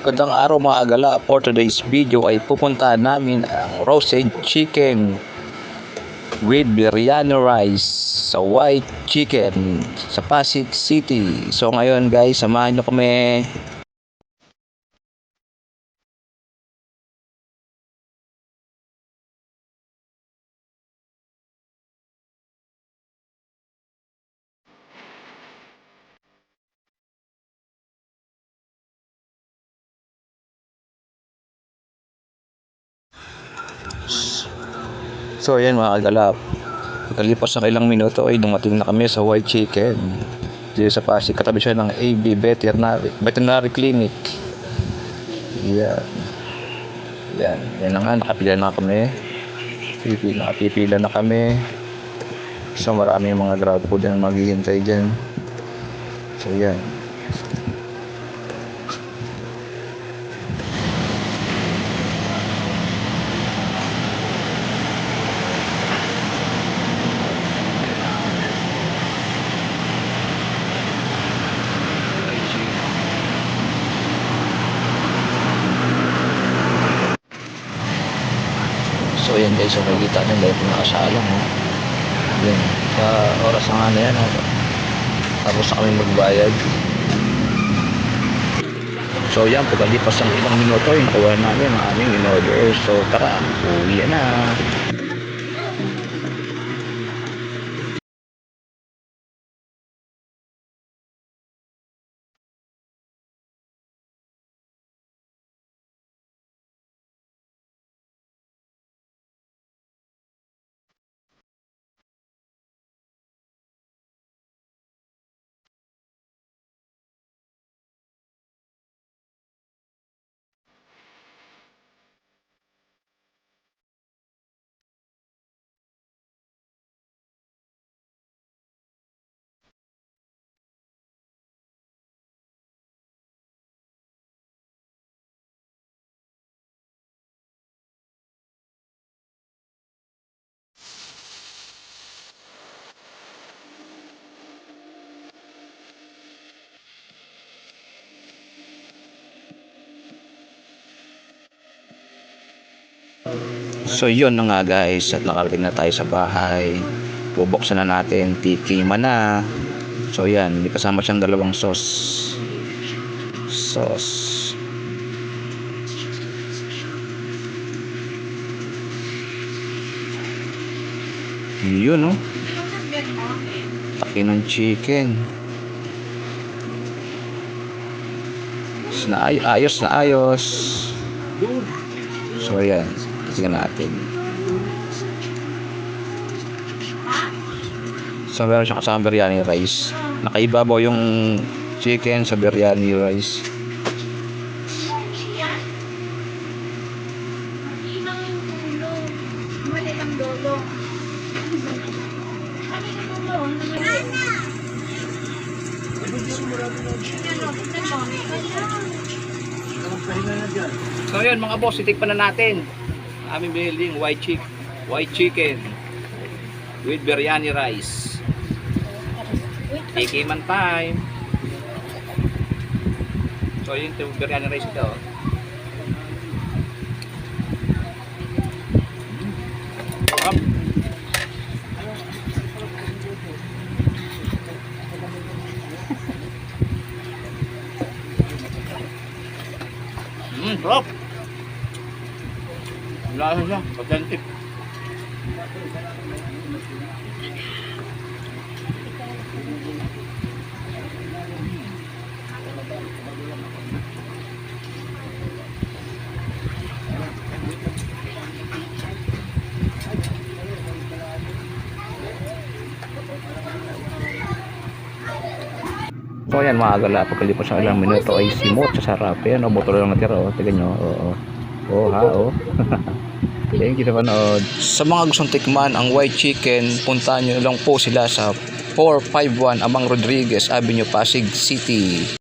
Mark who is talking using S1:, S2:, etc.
S1: Magandang araw mga agala. For today's video ay pupuntahan namin ang roasted chicken with biryani rice sa White Chicken sa Pasig City. So ngayon guys, samahan nyo kami. So ayan mga kagalap, pagkalipas ng ilang minuto ay dumating na kami sa White Chicken dito sa Pasig. Katabi siya ng AB Veterinary Clinic. Yan. Yan na nga, nakapila na kami. Nakapipila na kami. So maraming mga grab food na maghihintay dyan. So yan. So yan guys, so makikita nyo dahil pinakasalang yan, sa oras na nga na yan tapos na kami magbayad. So yan, pagkalipas ng ilang minuto ay nakuha namin ang aming in-order. So tara, uwi na. So yun na nga guys, at nakarating na tayo sa bahay. Bubuksan na natin, tikiman na. So yan, may kasama siyang dalawang sauce. Yun no, taki ng chicken. Ayos na ayos. So yan, tingnan natin. So meron siyang kasama biryani rice. Nakaibabaw yung chicken sa biryani rice. So yun mga boss, itikpan na natin aming bihiling white chicken with biryani rice. Tikiman time. So yun yung biryani rice ito. Sarap. Lasa siya, authentic. So ayan mga agala, pagkalipas ng ilang minuto ay simot sa sarap. Ayan o, botol lang natira o, tignan nyo. Thank you sa panood. Sa mga gustong tikman ang white chicken, puntahan nyo lang po sila sa 451 Amang Rodriguez Avenue, Pasig City.